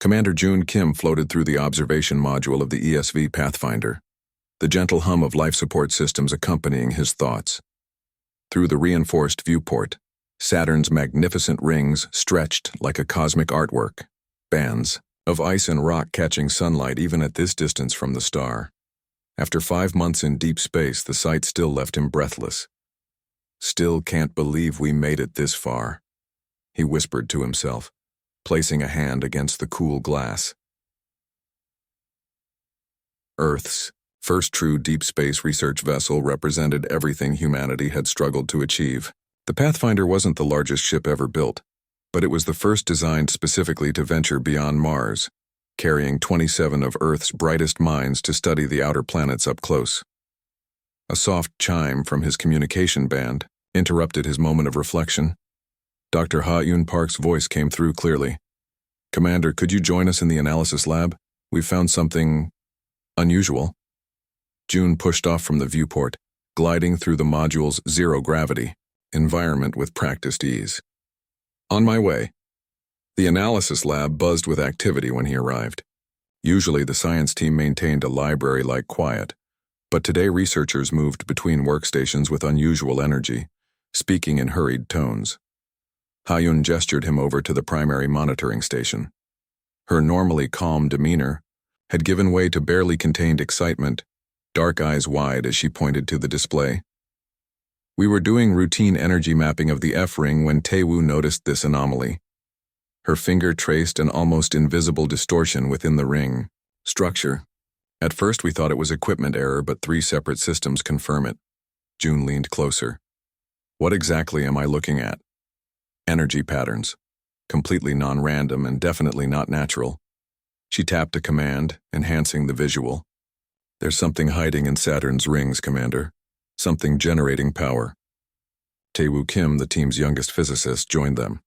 Commander June Kim floated through the observation module of the ESV Pathfinder, the gentle hum of life support systems accompanying his thoughts. Through the reinforced viewport, Saturn's magnificent rings stretched like a cosmic artwork, bands of ice and rock catching sunlight even at this distance from the star. After 5 months in deep space, the sight still left him breathless. "Still can't believe we made it this far," he whispered to himself, placing a hand against the cool glass. Earth's first true deep space research vessel represented everything humanity had struggled to achieve. The Pathfinder wasn't the largest ship ever built, but it was the first designed specifically to venture beyond Mars, carrying 27 of Earth's brightest minds to study the outer planets up close. A soft chime from his communication band interrupted his moment of reflection. Dr. Ha-Yun Park's voice came through clearly. "Commander, could you join us in the analysis lab? We've found something unusual." June pushed off from the viewport, gliding through the module's zero-gravity environment with practiced ease. On my way. The analysis lab buzzed with activity when he arrived. Usually the science team maintained a library-like quiet, but today researchers moved between workstations with unusual energy, speaking in hurried tones. Ha-Yun gestured him over to the primary monitoring station. Her normally calm demeanor had given way to barely contained excitement, dark eyes wide as she pointed to the display. "We were doing routine energy mapping of the F-ring when Tae-woo noticed this anomaly." Her finger traced an almost invisible distortion within the ring structure. "At first we thought it was equipment error, but 3 separate systems confirm it." June leaned closer. "What exactly am I looking at?" "Energy patterns. Completely non-random and definitely not natural." She tapped a command, enhancing the visual. "There's something hiding in Saturn's rings, Commander. Something generating power." Tae-woo Kim, the team's youngest physicist, joined them.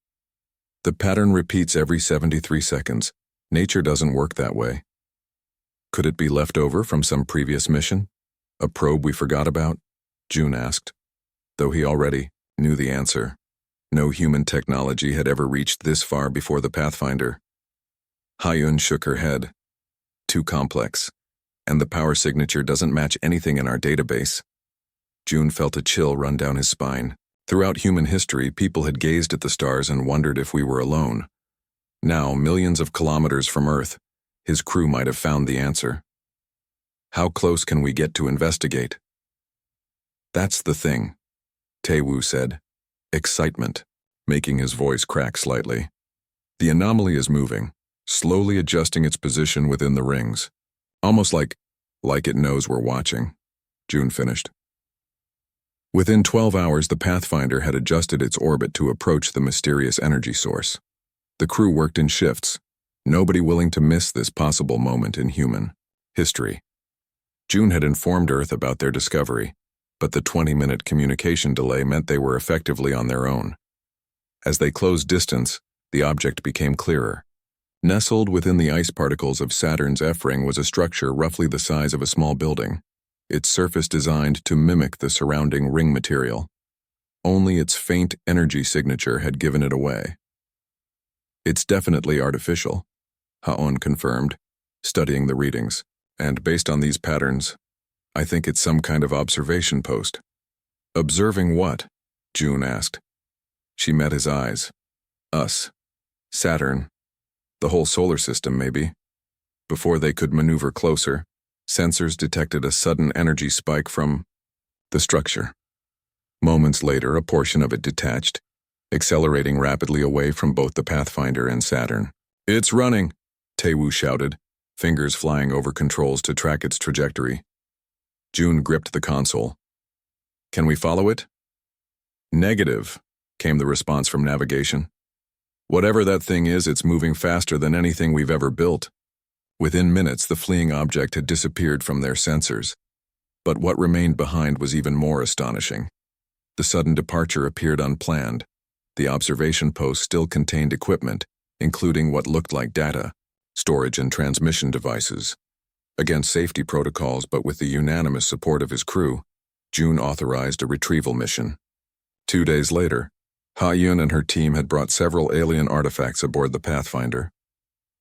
"The pattern repeats every 73 seconds. Nature doesn't work that way." "Could it be left over from some previous mission? A probe we forgot about?" June asked, though he already knew the answer. No human technology had ever reached this far before the Pathfinder. Ha-Yun shook her head. "Too complex, and the power signature doesn't match anything in our database." June felt a chill run down his spine. Throughout human history, people had gazed at the stars and wondered if we were alone. Now, millions of kilometers from Earth, his crew might have found the answer. "How close can we get to investigate?" "That's the thing," Tae-woo said, excitement making his voice crack slightly. "The anomaly is moving, slowly adjusting its position within the rings. Almost like it knows we're watching," June finished. Within 12 hours, the Pathfinder had adjusted its orbit to approach the mysterious energy source. The crew worked in shifts, nobody willing to miss this possible moment in human history. June had informed Earth about their discovery, but the 20-minute communication delay meant they were effectively on their own. As they closed distance, the object became clearer. Nestled within the ice particles of Saturn's F-ring was a structure roughly the size of a small building, its surface designed to mimic the surrounding ring material. Only its faint energy signature had given it away. "It's definitely artificial," Ha-On confirmed, studying the readings. "And based on these patterns, I think it's some kind of observation post." "Observing what?" June asked. She met his eyes. "Us. Saturn. The whole solar system, maybe." Before they could maneuver closer, sensors detected a sudden energy spike from the structure. Moments later, a portion of it detached, accelerating rapidly away from both the Pathfinder and Saturn. "It's running," Tae-woo shouted, fingers flying over controls to track its trajectory. June gripped the console. "Can we follow it?" "Negative," came the response from navigation. "Whatever that thing is, it's moving faster than anything we've ever built." Within minutes, the fleeing object had disappeared from their sensors. But what remained behind was even more astonishing. The sudden departure appeared unplanned. The observation post still contained equipment, including what looked like data, storage and transmission devices. Against safety protocols, but with the unanimous support of his crew, June authorized a retrieval mission. 2 days later, Ha-Yun and her team had brought several alien artifacts aboard the Pathfinder.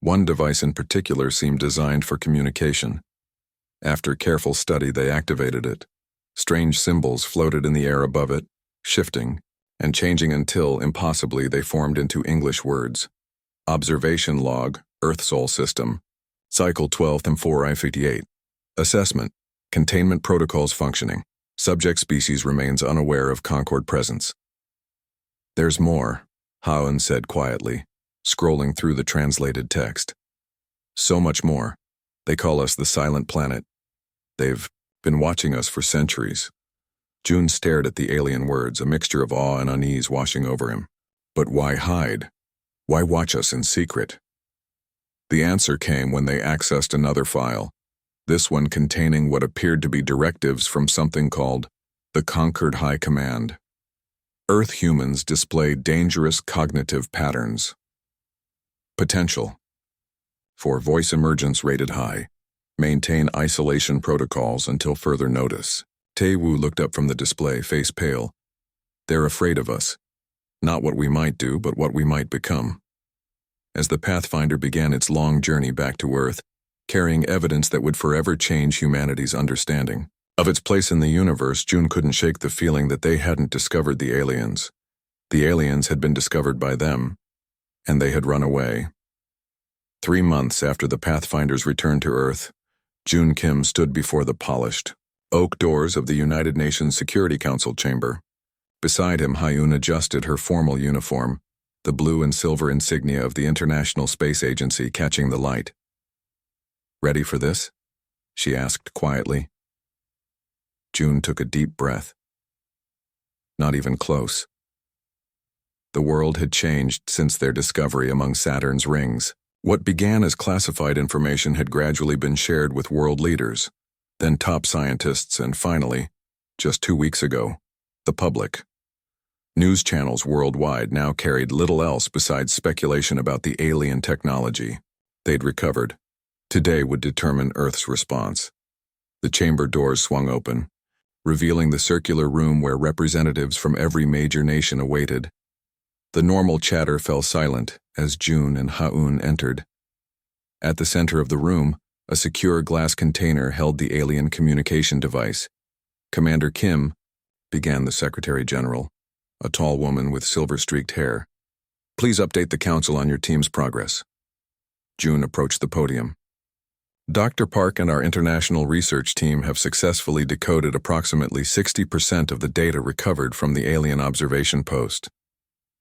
One device in particular seemed designed for communication. After careful study, they activated it. Strange symbols floated in the air above it, shifting and changing until, impossibly, they formed into English words. Observation log, Earth Sol System, Cycle 12th and 4I58. Assessment, containment protocols functioning. Subject species remains unaware of Concord presence. There's more, Ha-Un said quietly, scrolling through the translated text. So much more. They call us the Silent Planet. They've been watching us for centuries. June stared at the alien words, a mixture of awe and unease washing over him. But why hide? Why watch us in secret? The answer came when they accessed another file, this one containing what appeared to be directives from something called the Concord High Command. Earth humans display dangerous cognitive patterns. Potential. For voice emergence rated high. Maintain isolation protocols until further notice. Tae-Woo looked up from the display, face pale. They're afraid of us. Not what we might do, but what we might become. As the Pathfinder began its long journey back to Earth, carrying evidence that would forever change humanity's understanding of its place in the universe, June couldn't shake the feeling that they hadn't discovered the aliens. The aliens had been discovered by them, and they had run away. 3 months after the Pathfinder's return to Earth, June Kim stood before the polished oak doors of the United Nations Security Council chamber. Beside him, Ha-Un adjusted her formal uniform, the blue and silver insignia of the International Space Agency catching the light. Ready for this? She asked quietly. June took a deep breath. Not even close. The world had changed since their discovery among Saturn's rings. What began as classified information had gradually been shared with world leaders, then top scientists, and finally, just 2 weeks ago, the public. News channels worldwide now carried little else besides speculation about the alien technology they'd recovered. Today would determine Earth's response. The chamber doors swung open, revealing the circular room where representatives from every major nation awaited. The normal chatter fell silent as June and Ha-Un entered. At the center of the room, a secure glass container held the alien communication device. Commander Kim, began the Secretary General, a tall woman with silver-streaked hair. Please update the Council on your team's progress. June approached the podium. Dr. Park and our international research team have successfully decoded approximately 60% of the data recovered from the alien observation post.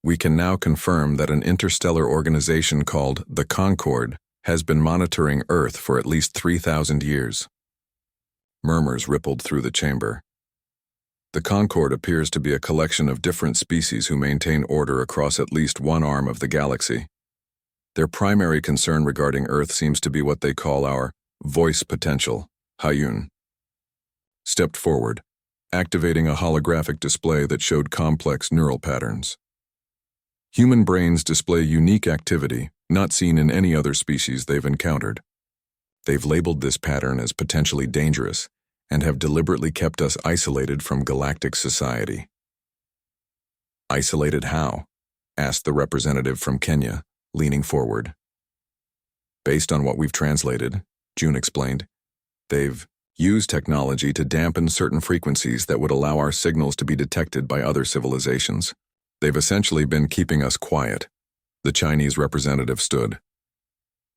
We can now confirm that an interstellar organization called the Concord has been monitoring Earth for at least 3,000 years. Murmurs rippled through the chamber. The Concord appears to be a collection of different species who maintain order across at least one arm of the galaxy. Their primary concern regarding Earth seems to be what they call our voice potential, Ha-Un. Stepped forward, activating a holographic display that showed complex neural patterns. Human brains display unique activity not seen in any other species they've encountered. They've labeled this pattern as potentially dangerous and have deliberately kept us isolated from galactic society. Isolated how? Asked the representative from Kenya, leaning forward. Based on what we've translated, June explained, they've used technology to dampen certain frequencies that would allow our signals to be detected by other civilizations. They've essentially been keeping us quiet. The Chinese representative stood.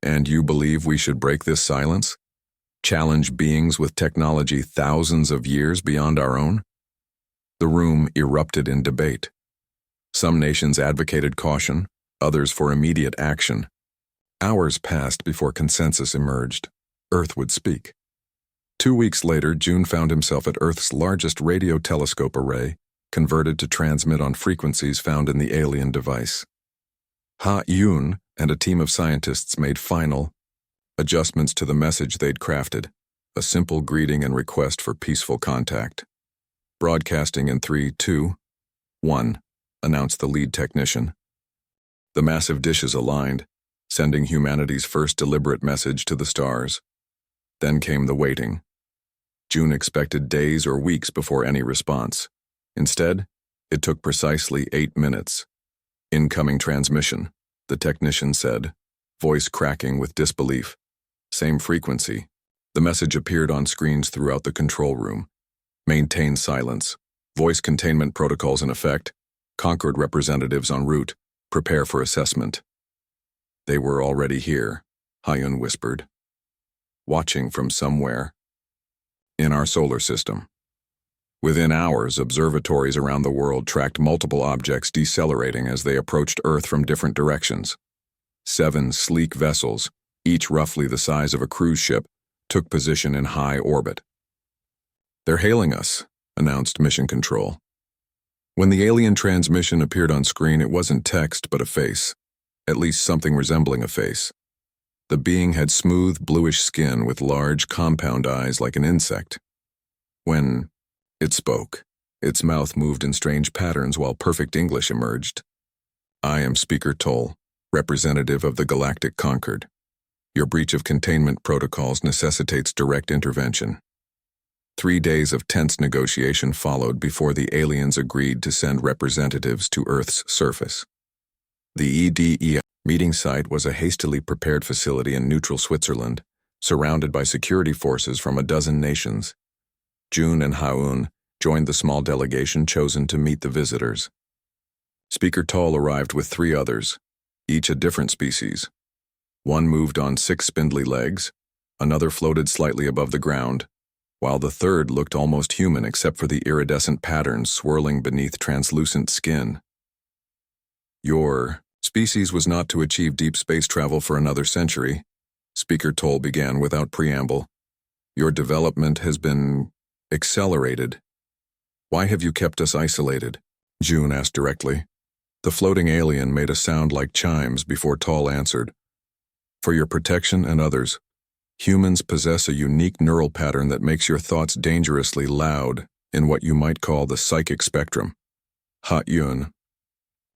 And you believe we should break this silence? Challenge beings with technology thousands of years beyond our own? The room erupted in debate. Some nations advocated caution, others for immediate action. Hours passed before consensus emerged. Earth would speak. 2 weeks later, June found himself at Earth's largest radio telescope array, converted to transmit on frequencies found in the alien device. Ha-Un and a team of scientists made final adjustments to the message they'd crafted, a simple greeting and request for peaceful contact. Broadcasting in 3, 2, 1, announced the lead technician. The massive dishes aligned, sending humanity's first deliberate message to the stars. Then came the waiting. June expected days or weeks before any response. Instead, it took precisely 8 minutes. Incoming transmission, the technician said. voice cracking with disbelief. Same frequency. The message appeared on screens throughout the control room. Maintain silence. Voice containment protocols in effect. Concord representatives en route. Prepare for assessment. They were already here, Hyun whispered. Watching from somewhere. In our solar system. Within hours, observatories around the world tracked multiple objects decelerating as they approached Earth from different directions. 7 sleek vessels, each roughly the size of a cruise ship, took position in high orbit. "They're hailing us," announced Mission Control. When the alien transmission appeared on screen, it wasn't text but a face, at least something resembling a face. The being had smooth, bluish skin with large, compound eyes like an insect. When it spoke, its mouth moved in strange patterns while perfect English emerged. "I am Speaker Toll, representative of the Galactic Concord. Your breach of containment protocols necessitates direct intervention." 3 days of tense negotiation followed before the aliens agreed to send representatives to Earth's surface. The EDE meeting site was a hastily prepared facility in neutral Switzerland, surrounded by security forces from a dozen nations. June and Haun joined the small delegation chosen to meet the visitors. Speaker Toll arrived with 3 others, each a different species. One moved on 6 spindly legs, another floated slightly above the ground, while the third looked almost human except for the iridescent patterns swirling beneath translucent skin. "Your species was not to achieve deep space travel for another century," Speaker Toll began without preamble. "Your development has been accelerated. Why have you kept us isolated?" June asked directly. The floating alien made a sound like chimes before Toll answered. "For your protection and others. Humans possess a unique neural pattern that makes your thoughts dangerously loud in what you might call the psychic spectrum." Ha Yun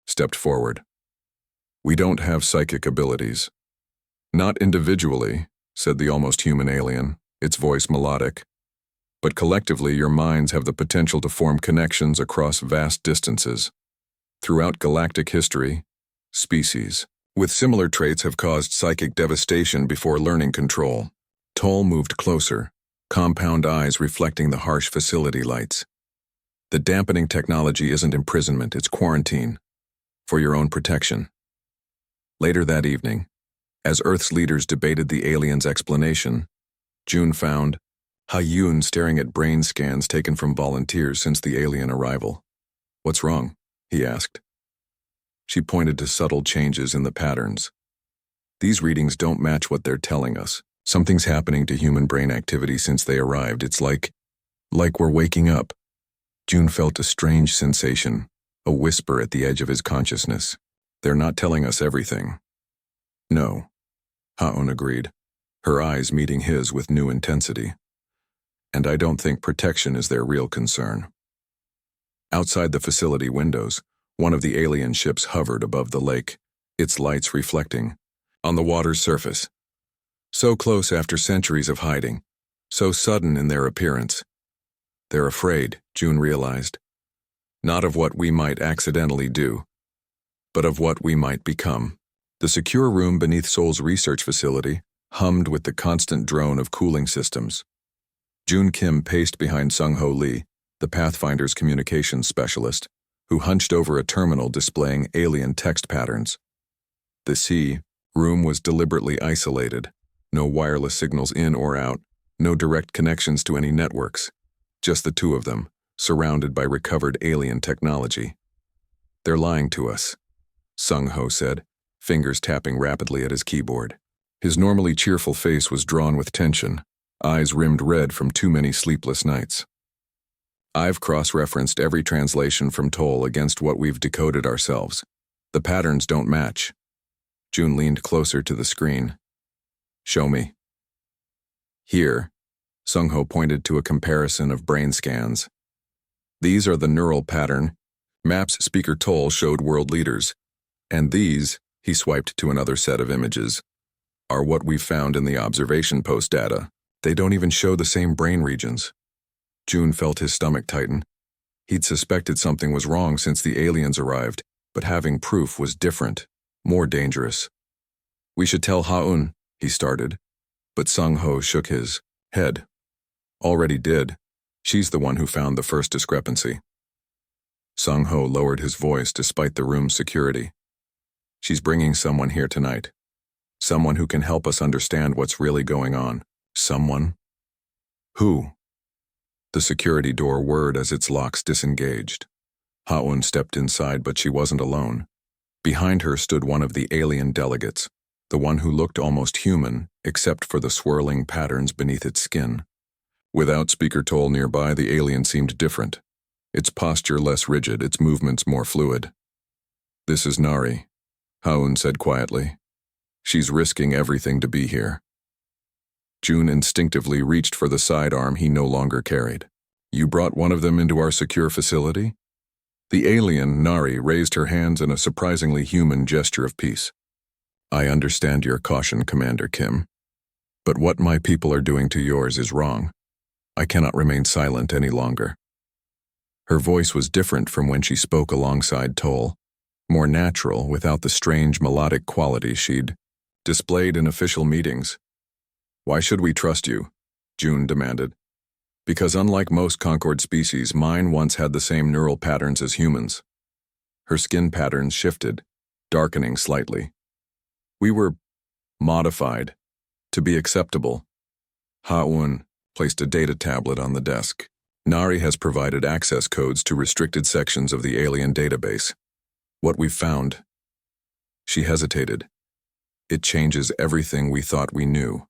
stepped forward. "We don't have psychic abilities." "Not individually," said the almost human alien, its voice melodic. "But collectively your minds have the potential to form connections across vast distances. Throughout galactic history, species with similar traits have caused psychic devastation before learning control." Toll moved closer, compound eyes reflecting the harsh facility lights. "The dampening technology isn't imprisonment, it's quarantine. For your own protection." Later that evening, as Earth's leaders debated the aliens' explanation, June found Ha-Yun staring at brain scans taken from volunteers since the alien arrival. "What's wrong?" he asked. She pointed to subtle changes in the patterns. "These readings don't match what they're telling us. Something's happening to human brain activity since they arrived. It's like we're waking up." June felt a strange sensation, a whisper at the edge of his consciousness. "They're not telling us everything." "No," Ha-Un agreed, her eyes meeting his with new intensity. "And I don't think protection is their real concern." Outside the facility windows, one of the alien ships hovered above the lake, its lights reflecting on the water's surface. So close after centuries of hiding, so sudden in their appearance. They're afraid, June realized. Not of what we might accidentally do, but of what we might become. The secure room beneath Seoul's research facility hummed with the constant drone of cooling systems. June Kim paced behind Sung-Ho Lee, the Pathfinder's communications specialist, who hunched over a terminal displaying alien text patterns. The room was deliberately isolated. No wireless signals in or out, no direct connections to any networks. Just the 2 of them, surrounded by recovered alien technology. "They're lying to us," Sung-Ho said, fingers tapping rapidly at his keyboard. His normally cheerful face was drawn with tension, eyes rimmed red from too many sleepless nights. "I've cross-referenced every translation from Toll against what we've decoded ourselves. The patterns don't match." June leaned closer to the screen. "Show me." "Here," Sung-Ho pointed to a comparison of brain scans. "These are the neural pattern maps Speaker Toll showed world leaders. And these," he swiped to another set of images, "are what we've found in the observation post data. They don't even show the same brain regions." June felt his stomach tighten. He'd suspected something was wrong since the aliens arrived, but having proof was different, more dangerous. We should tell Haun, he started, but Sung-ho shook his head. Already did. She's the one who found the first discrepancy. Sung-ho lowered his voice despite the room's security. She's bringing someone here tonight. Someone who can help us understand what's really going on. Someone? Who? The security door whirred as its locks disengaged. Haun stepped inside, but she wasn't alone. Behind her stood one of the alien delegates, the one who looked almost human, except for the swirling patterns beneath its skin. Without Speaker Toll nearby, the alien seemed different. Its posture less rigid, its movements more fluid. This is Nari, Haun said quietly. She's risking everything to be here. June instinctively reached for the sidearm he no longer carried. You brought one of them into our secure facility? The alien, Nari, raised her hands in a surprisingly human gesture of peace. I understand your caution, Commander Kim. But what my people are doing to yours is wrong. I cannot remain silent any longer. Her voice was different from when she spoke alongside Toll, more natural without the strange melodic quality she'd displayed in official meetings. Why should we trust you? June demanded. Because unlike most Concord species, mine once had the same neural patterns as humans. Her skin patterns shifted, darkening slightly. We were modified to be acceptable. Ha-un placed a data tablet on the desk. Nari has provided access codes to restricted sections of the alien database. What we've found. She hesitated. It changes everything we thought we knew.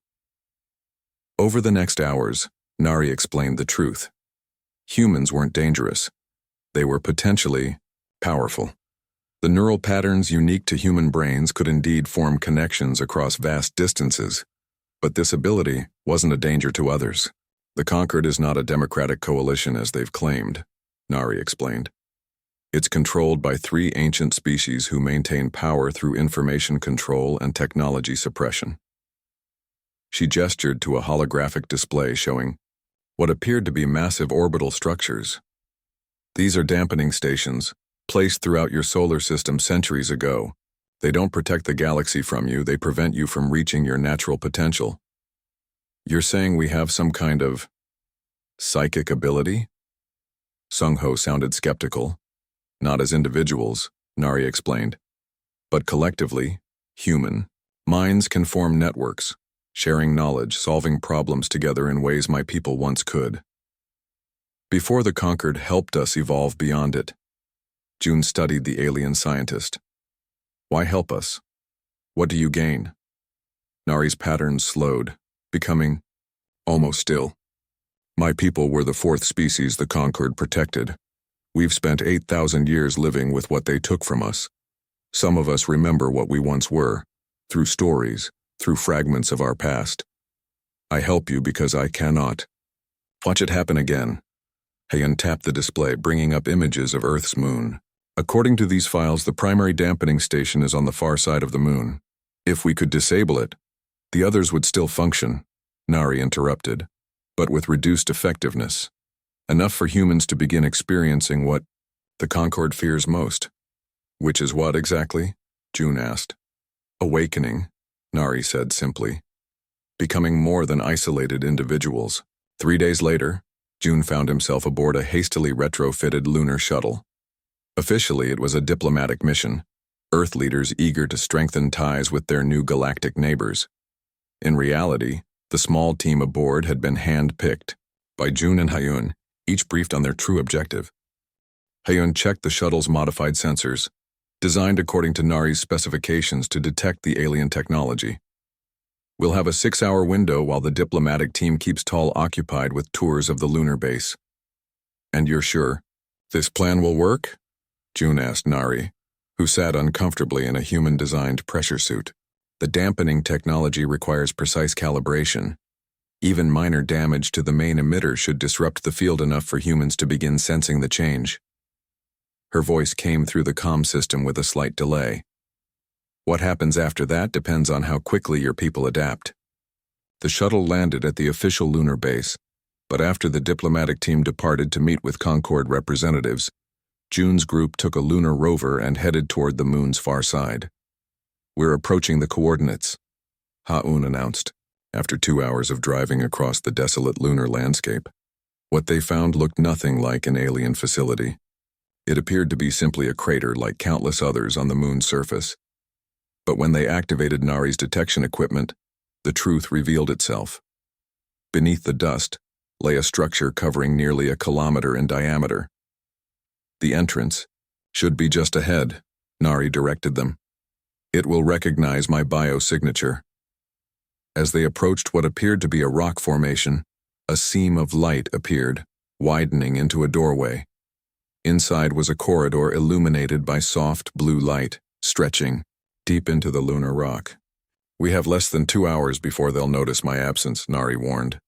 Over the next hours, Nari explained the truth. Humans weren't dangerous. They were potentially powerful. The neural patterns unique to human brains could indeed form connections across vast distances, but this ability wasn't a danger to others. The Conquered is not a democratic coalition as they've claimed, Nari explained. It's controlled by three ancient species who maintain power through information control and technology suppression. She gestured to a holographic display showing what appeared to be massive orbital structures. These are dampening stations, placed throughout your solar system centuries ago. They don't protect the galaxy from you, they prevent you from reaching your natural potential. You're saying we have some kind of psychic ability? Sung-ho sounded skeptical. Not as individuals, Nari explained, but collectively, human. Minds can form networks, sharing knowledge, solving problems together in ways my people once could. Before the Conquered helped us evolve beyond it. June studied the alien scientist. Why help us? What do you gain? Nari's patterns slowed, becoming almost still. My people were the fourth species the Conquered protected. We've spent 8,000 years living with what they took from us. Some of us remember what we once were, through stories, through fragments of our past. I help you because I cannot. Watch it happen again. Hayan tapped the display, bringing up images of Earth's moon. According to these files, the primary dampening station is on the far side of the moon. If we could disable it, the others would still function, Nari interrupted, but with reduced effectiveness. Enough for humans to begin experiencing what the Concord fears most. Which is what exactly? June asked. Awakening, Nari said simply. Becoming more than isolated individuals. 3 days later, June found himself aboard a hastily retrofitted lunar shuttle. Officially, it was a diplomatic mission, Earth leaders eager to strengthen ties with their new galactic neighbors. In reality, the small team aboard had been hand-picked by June and Hyun, each briefed on their true objective. Hyun checked the shuttle's modified sensors, designed according to Nari's specifications to detect the alien technology. We'll have a 6-hour window while the diplomatic team keeps Tall occupied with tours of the lunar base. And you're sure this plan will work? June asked Nari, who sat uncomfortably in a human-designed pressure suit. The dampening technology requires precise calibration. Even minor damage to the main emitter should disrupt the field enough for humans to begin sensing the change. Her voice came through the comm system with a slight delay. What happens after that depends on how quickly your people adapt. The shuttle landed at the official lunar base, but after the diplomatic team departed to meet with Concord representatives, June's group took a lunar rover and headed toward the moon's far side. We're approaching the coordinates, Ha-Un announced, after 2 hours of driving across the desolate lunar landscape. What they found looked nothing like an alien facility. It appeared to be simply a crater like countless others on the moon's surface. But when they activated Nari's detection equipment, the truth revealed itself. Beneath the dust lay a structure covering nearly a kilometer in diameter. The entrance should be just ahead, Nari directed them. It will recognize my biosignature. As they approached what appeared to be a rock formation, a seam of light appeared, widening into a doorway. Inside was a corridor illuminated by soft blue light, stretching deep into the lunar rock. We have less than 2 hours before they'll notice my absence, Nari warned.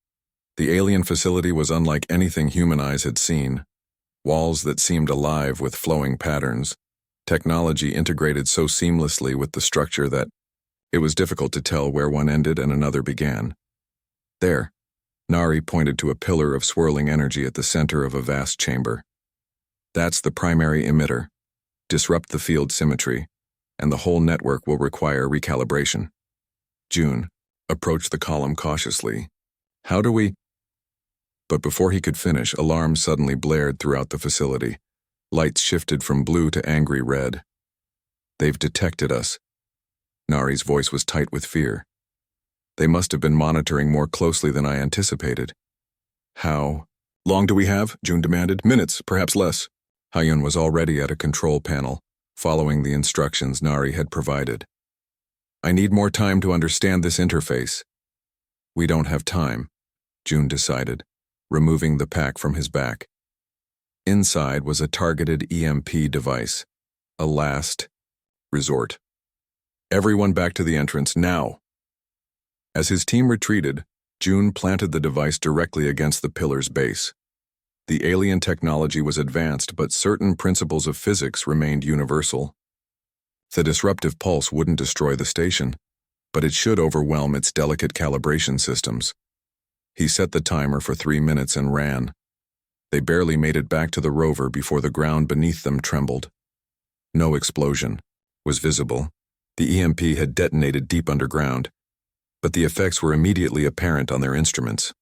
The alien facility was unlike anything human eyes had seen. Walls that seemed alive with flowing patterns. Technology integrated so seamlessly with the structure that it was difficult to tell where one ended and another began. There, Nari pointed to a pillar of swirling energy at the center of a vast chamber. That's the primary emitter. Disrupt the field symmetry, and the whole network will require recalibration. June approached the column cautiously. How do we? But before he could finish, alarms suddenly blared throughout the facility. Lights shifted from blue to angry red. They've detected us. Nari's voice was tight with fear. They must have been monitoring more closely than I anticipated. How long do we have? June demanded. Minutes, perhaps less. Ha-Un was already at a control panel, following the instructions Nari had provided. I need more time to understand this interface. We don't have time, June decided, removing the pack from his back. Inside was a targeted EMP device, a last resort. Everyone back to the entrance, now. As his team retreated, June planted the device directly against the pillar's base. The alien technology was advanced, but certain principles of physics remained universal. The disruptive pulse wouldn't destroy the station, but it should overwhelm its delicate calibration systems. He set the timer for 3 minutes and ran. They barely made it back to the rover before the ground beneath them trembled. No explosion was visible. The EMP had detonated deep underground, but the effects were immediately apparent on their instruments.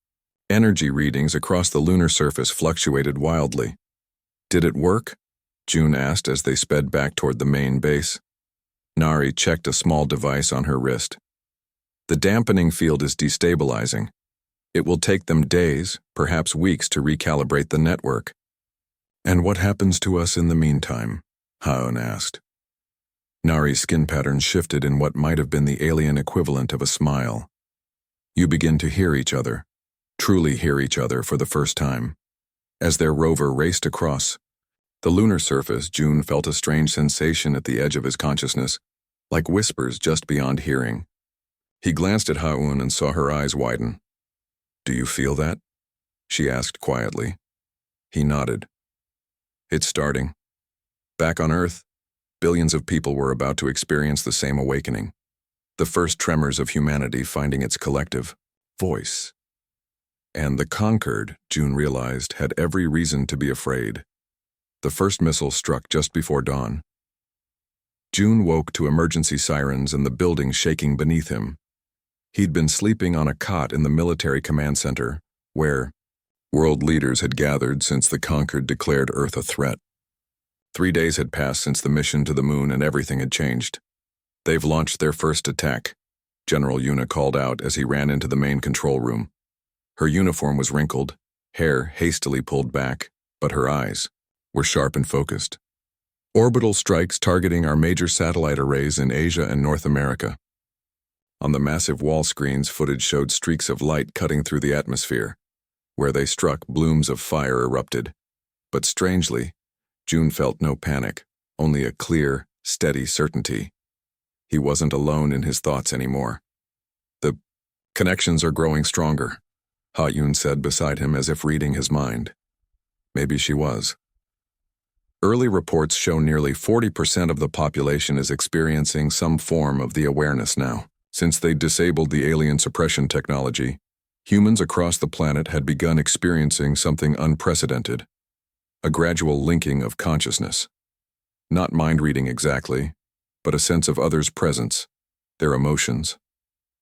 Energy readings across the lunar surface fluctuated wildly. Did it work? June asked as they sped back toward the main base. Nari checked a small device on her wrist. The dampening field is destabilizing. It will take them days, perhaps weeks, to recalibrate the network. And what happens to us in the meantime? Ha-Un asked. Nari's skin patterns shifted in what might have been the alien equivalent of a smile. You begin to hear each other, truly hear each other for the first time. As their rover raced across the lunar surface, June felt a strange sensation at the edge of his consciousness, like whispers just beyond hearing. He glanced at Ha-Un and saw her eyes widen. Do you feel that? She asked quietly. He nodded. It's starting. Back on Earth, billions of people were about to experience the same awakening. The first tremors of humanity finding its collective voice. And the conquered, June realized, had every reason to be afraid. The first missile struck just before dawn. June woke to emergency sirens and the building shaking beneath him. He'd been sleeping on a cot in the military command center, where world leaders had gathered since the conquered declared Earth a threat. 3 days had passed since the mission to the moon and everything had changed. They've launched their first attack, General Yuna called out as he ran into the main control room. Her uniform was wrinkled, hair hastily pulled back, but her eyes were sharp and focused. Orbital strikes targeting our major satellite arrays in Asia and North America. On the massive wall screens, footage showed streaks of light cutting through the atmosphere. Where they struck, blooms of fire erupted. But strangely, June felt no panic, only a clear, steady certainty. He wasn't alone in his thoughts anymore. The connections are growing stronger, Ha-Un said beside him as if reading his mind. Maybe she was. Early reports show nearly 40% of the population is experiencing some form of the awareness now. Since they disabled the alien suppression technology, humans across the planet had begun experiencing something unprecedented. A gradual linking of consciousness. Not mind reading exactly, but a sense of others' presence, their emotions.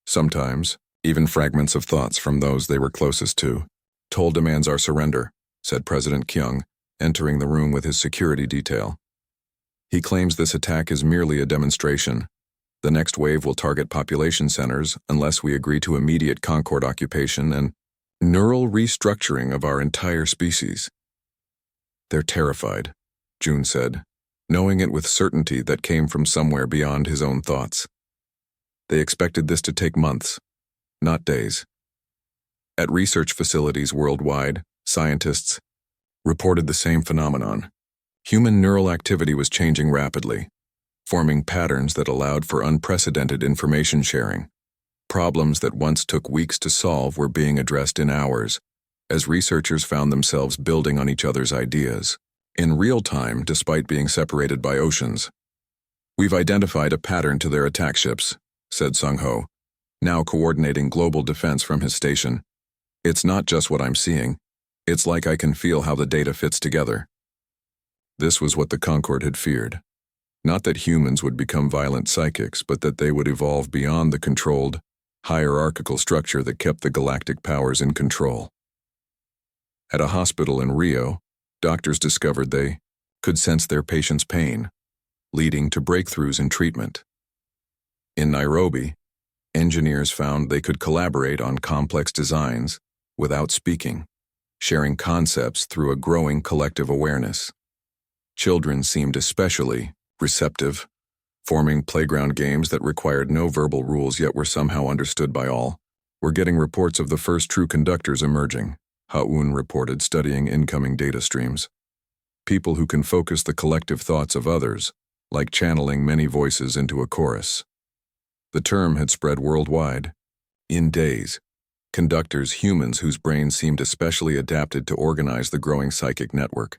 Sometimes, even fragments of thoughts from those they were closest to. Toll demands our surrender, said President Kyung, entering the room with his security detail. He claims this attack is merely a demonstration. The next wave will target population centers unless we agree to immediate Concord occupation and neural restructuring of our entire species. They're terrified, June said, knowing it with certainty that came from somewhere beyond his own thoughts. They expected this to take months, not days. At research facilities worldwide, scientists reported the same phenomenon. Human neural activity was changing rapidly, forming patterns that allowed for unprecedented information sharing. Problems that once took weeks to solve were being addressed in hours, as researchers found themselves building on each other's ideas, in real time despite being separated by oceans. We've identified a pattern to their attack ships, said Sung-ho, now coordinating global defense from his station. It's not just what I'm seeing. It's like I can feel how the data fits together. This was what the Concorde had feared. Not that humans would become violent psychics, but that they would evolve beyond the controlled, hierarchical structure that kept the galactic powers in control. At a hospital in Rio, doctors discovered they could sense their patients' pain, leading to breakthroughs in treatment. In Nairobi, engineers found they could collaborate on complex designs without speaking, sharing concepts through a growing collective awareness. Children seemed especially receptive, forming playground games that required no verbal rules yet were somehow understood by all. We're getting reports of the first true conductors emerging, Ha-un reported, studying incoming data streams. People who can focus the collective thoughts of others, like channeling many voices into a chorus. The term had spread worldwide. In days, conductors, humans whose brains seemed especially adapted to organize the growing psychic network.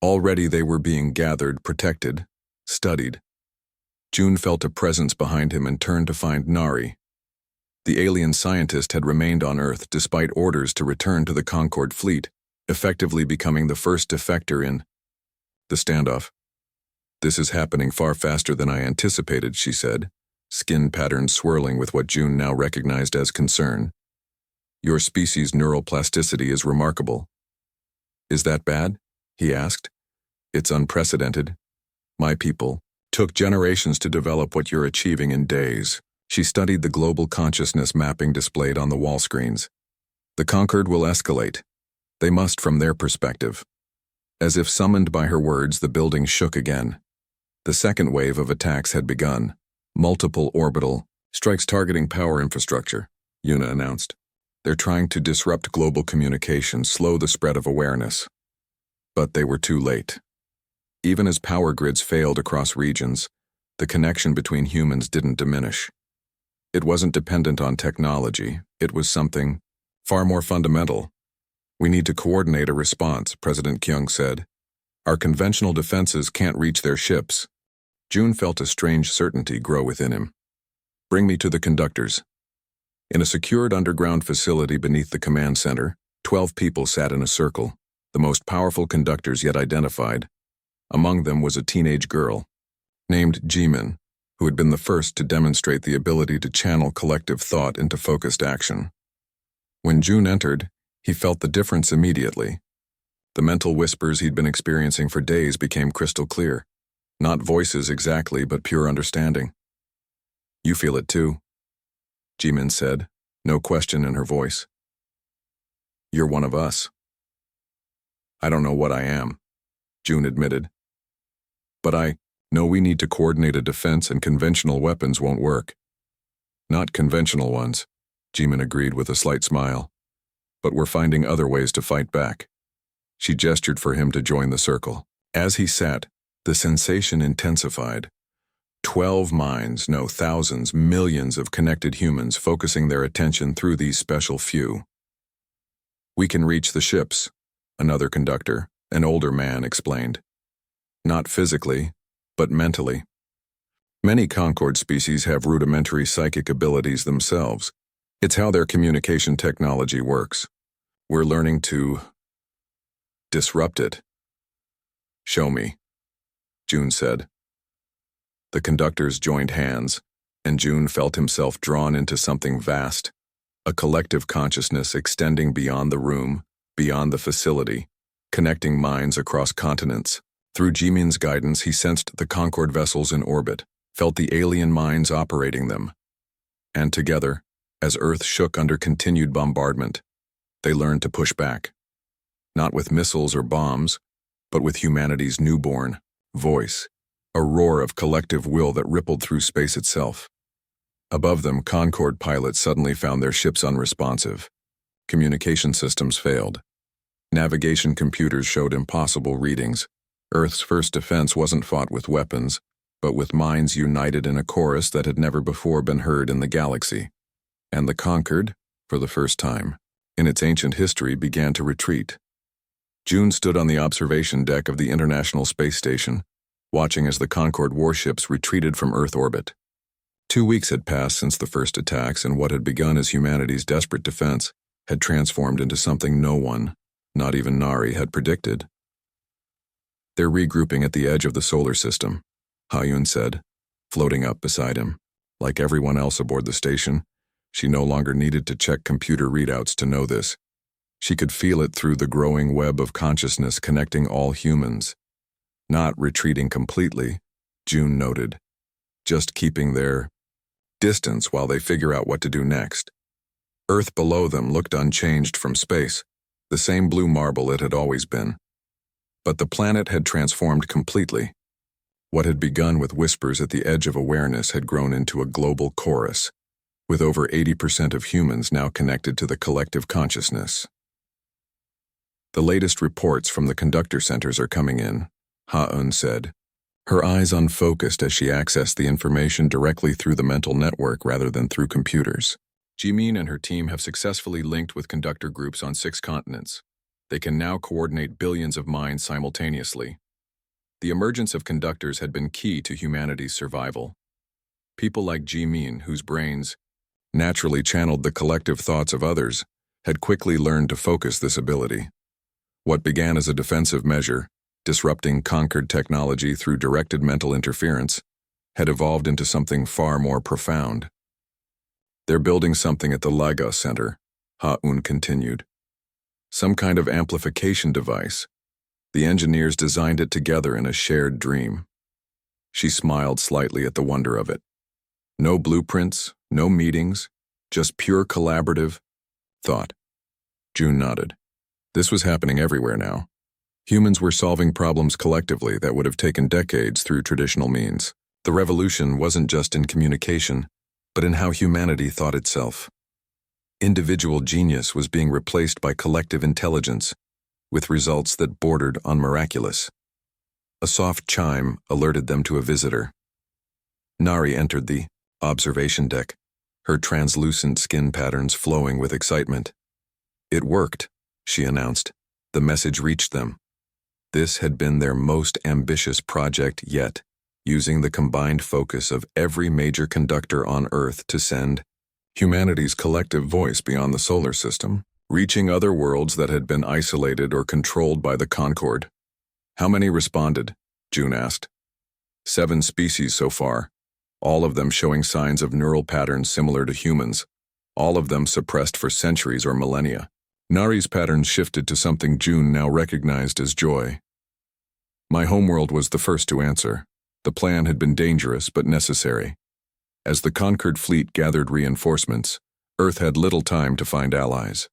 Already they were being gathered, protected, studied. June felt a presence behind him and turned to find Nari. The alien scientist had remained on Earth despite orders to return to the Concorde fleet, effectively becoming the first defector in the standoff. This is happening far faster than I anticipated, she said, skin patterns swirling with what June now recognized as concern. Your species' neural plasticity is remarkable. Is that bad? He asked. It's unprecedented. My people took generations to develop what you're achieving in days. She studied the global consciousness mapping displayed on the wall screens. The Concorde will escalate. They must from their perspective. As if summoned by her words, the building shook again. The second wave of attacks had begun. Multiple orbital strikes targeting power infrastructure, Yuna announced. They're trying to disrupt global communication, slow the spread of awareness. But they were too late. Even as power grids failed across regions, the connection between humans didn't diminish. It wasn't dependent on technology. It was something far more fundamental. We need to coordinate a response, President Kyung said. Our conventional defenses can't reach their ships. June felt a strange certainty grow within him. Bring me to the conductors. In a secured underground facility beneath the command center, 12 people sat in a circle, the most powerful conductors yet identified. Among them was a teenage girl, named Jimin, who had been the first to demonstrate the ability to channel collective thought into focused action. When June entered, he felt the difference immediately. The mental whispers he'd been experiencing for days became crystal clear. Not voices exactly, but pure understanding. You feel it too, Jimin said, no question in her voice. You're one of us. I don't know what I am, June admitted. But I know we need to coordinate a defense and conventional weapons won't work. Not conventional ones, Jimin agreed with a slight smile. But we're finding other ways to fight back. She gestured for him to join the circle. As he sat, the sensation intensified. 12 minds, no thousands, millions of connected humans focusing their attention through these special few. We can reach the ships, another conductor, an older man, explained. Not physically, but mentally. Many Concorde species have rudimentary psychic abilities themselves. It's how their communication technology works. We're learning to disrupt it. Show me, June said. The conductors joined hands, and June felt himself drawn into something vast, a collective consciousness extending beyond the room, beyond the facility, connecting minds across continents. Through Jimin's guidance, he sensed the Concorde vessels in orbit, felt the alien minds operating them. And together, as Earth shook under continued bombardment, they learned to push back. Not with missiles or bombs, but with humanity's newborn voice, a roar of collective will that rippled through space itself. Above them, Concorde pilots suddenly found their ships unresponsive. Communication systems failed. Navigation computers showed impossible readings. Earth's first defense wasn't fought with weapons, but with minds united in a chorus that had never before been heard in the galaxy. And the Concorde, for the first time, in its ancient history, began to retreat. June stood on the observation deck of the International Space Station, watching as the Concorde warships retreated from Earth orbit. 2 weeks had passed since the first attacks, and what had begun as humanity's desperate defense had transformed into something no one, not even Nari, had predicted. "They're regrouping at the edge of the solar system," Ha-Yun said, floating up beside him. Like everyone else aboard the station, she no longer needed to check computer readouts to know this. She could feel it through the growing web of consciousness connecting all humans. Not retreating completely, June noted, just keeping their distance while they figure out what to do next. Earth below them looked unchanged from space, the same blue marble it had always been. But the planet had transformed completely. What had begun with whispers at the edge of awareness had grown into a global chorus, with over 80% of humans now connected to the collective consciousness. "The latest reports from the conductor centers are coming in," Ha-Eun said, her eyes unfocused as she accessed the information directly through the mental network rather than through computers. Jimin and her team have successfully linked with conductor groups on 6 continents. They can now coordinate billions of minds simultaneously. The emergence of conductors had been key to humanity's survival. People like Jimin, whose brains naturally channeled the collective thoughts of others, had quickly learned to focus this ability. What began as a defensive measure, disrupting Concorde technology through directed mental interference, had evolved into something far more profound. "They're building something at the Lagos Center," Ha-Eun continued. "Some kind of amplification device. The engineers designed it together in a shared dream." She smiled slightly at the wonder of it. No blueprints, no meetings, just pure collaborative thought. June nodded. This was happening everywhere now. Humans were solving problems collectively that would have taken decades through traditional means. The revolution wasn't just in communication, but in how humanity thought itself. Individual genius was being replaced by collective intelligence, with results that bordered on miraculous. A soft chime alerted them to a visitor. Nari entered the observation deck, her translucent skin patterns flowing with excitement. "It worked," she announced. The message reached them. This had been their most ambitious project yet, using the combined focus of every major conductor on Earth to send humanity's collective voice beyond the solar system, reaching other worlds that had been isolated or controlled by the Concorde. "How many responded?" June asked. 7 species so far, all of them showing signs of neural patterns similar to humans, all of them suppressed for centuries or millennia. Nari's patterns shifted to something June now recognized as joy. "My homeworld was the first to answer. The plan had been dangerous but necessary. As the Concorde fleet gathered reinforcements, Earth had little time to find allies.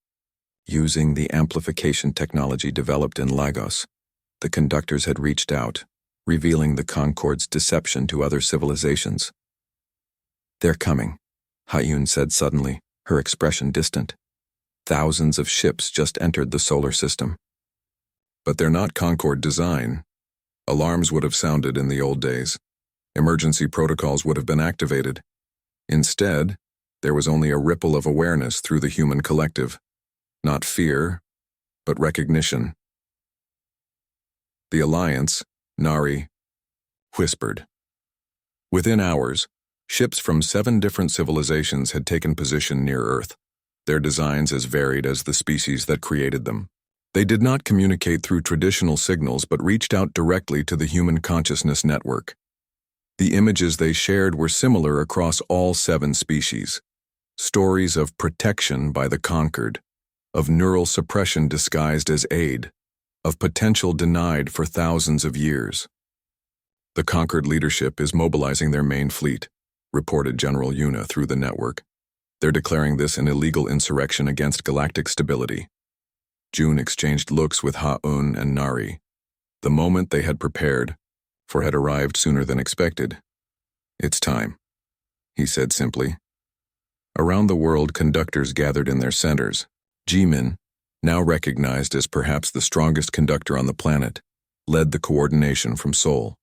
Using the amplification technology developed in Lagos, the conductors had reached out, revealing the Concorde's deception to other civilizations. "They're coming," Ha-Yun said suddenly, her expression distant. "Thousands of ships just entered the solar system." "But they're not Concorde design. Alarms would have sounded in the old days. Emergency protocols would have been activated. Instead, there was only a ripple of awareness through the human collective. Not fear, but recognition." "The Alliance," Nari whispered. Within hours, ships from 7 different civilizations had taken position near Earth, their designs as varied as the species that created them. They did not communicate through traditional signals but reached out directly to the human consciousness network. The images they shared were similar across all 7 species. Stories of protection by the conquered, of neural suppression disguised as aid, of potential denied for thousands of years. The conquered leadership is mobilizing their main fleet, reported General Yuna through the network. They're declaring this an illegal insurrection against galactic stability. June exchanged looks with Ha-Un and Nari. The moment they had prepared, for had arrived sooner than expected. "It's time," he said simply. Around the world, conductors gathered in their centers. Jimin, now recognized as perhaps the strongest conductor on the planet, led the coordination from Seoul.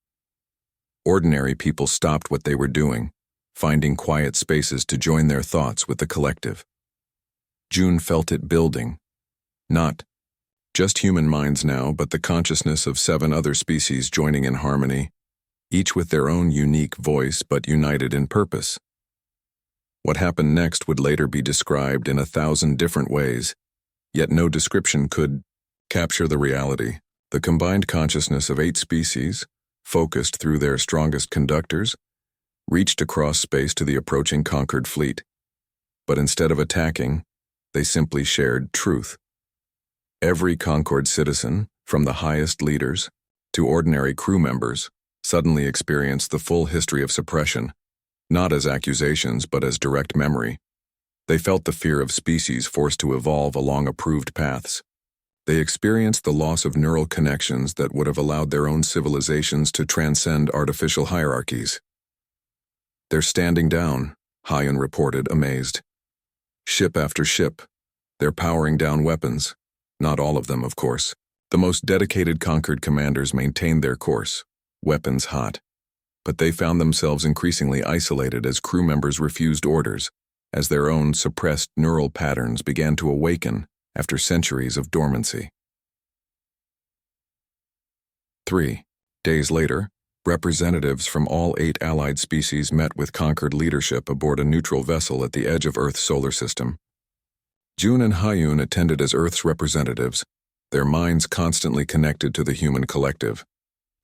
Ordinary people stopped what they were doing, finding quiet spaces to join their thoughts with the collective. June felt it building. Not just human minds now, but the consciousness of 7 other species joining in harmony, each with their own unique voice but united in purpose. What happened next would later be described in 1,000 different ways, yet no description could capture the reality. The combined consciousness of 8 species, focused through their strongest conductors, reached across space to the approaching conquered fleet. But instead of attacking, they simply shared truth. Every Concord citizen, from the highest leaders to ordinary crew members, suddenly experienced the full history of suppression, not as accusations but as direct memory. They felt the fear of species forced to evolve along approved paths. They experienced the loss of neural connections that would have allowed their own civilizations to transcend artificial hierarchies. "They're standing down," Ha-Un reported, amazed. "Ship after ship. They're powering down weapons. Not all of them, of course. The most dedicated conquered commanders maintained their course, weapons hot. But they found themselves increasingly isolated as crew members refused orders, as their own suppressed neural patterns began to awaken after centuries of dormancy." 3 days later, representatives from all 8 allied species met with conquered leadership aboard a neutral vessel at the edge of Earth's solar system. June and Ha-Un attended as Earth's representatives, their minds constantly connected to the human collective.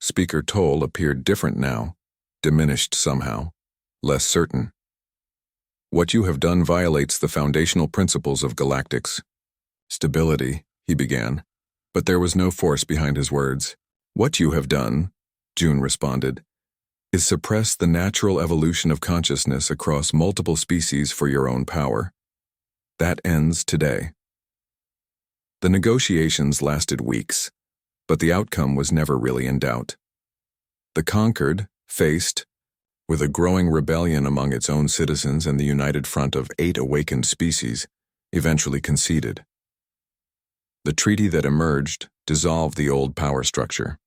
Speaker Toll appeared different now, diminished somehow, less certain. "What you have done violates the foundational principles of galactics stability," he began, but there was no force behind his words. "What you have done," June responded, "is suppress the natural evolution of consciousness across multiple species for your own power. That ends today." The negotiations lasted weeks, but the outcome was never really in doubt. The conquered, faced with a growing rebellion among its own citizens and the united front of 8 awakened species, eventually conceded. The treaty that emerged dissolved the old power structure.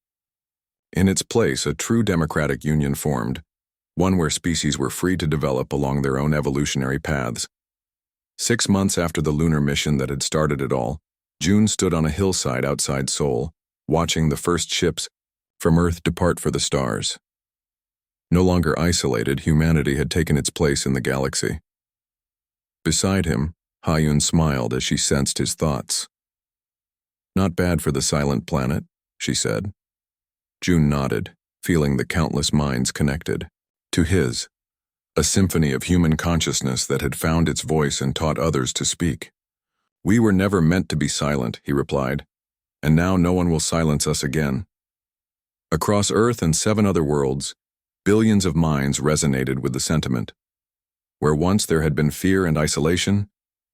In its place, a true democratic union formed, one where species were free to develop along their own evolutionary paths. 6 months after the lunar mission that had started it all, June stood on a hillside outside Seoul, watching the first ships from Earth depart for the stars. No longer isolated, humanity had taken its place in the galaxy. Beside him, Ha-Un smiled as she sensed his thoughts. "Not bad for the silent planet," she said. June nodded, feeling the countless minds connected to his, a symphony of human consciousness that had found its voice and taught others to speak. "We were never meant to be silent," he replied, "and now no one will silence us again." Across Earth and 7 other worlds, billions of minds resonated with the sentiment. Where once there had been fear and isolation,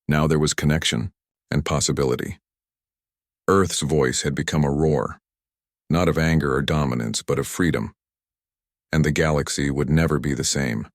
now there was connection and possibility. Earth's voice had become a roar, not of anger or dominance, but of freedom. And the galaxy would never be the same.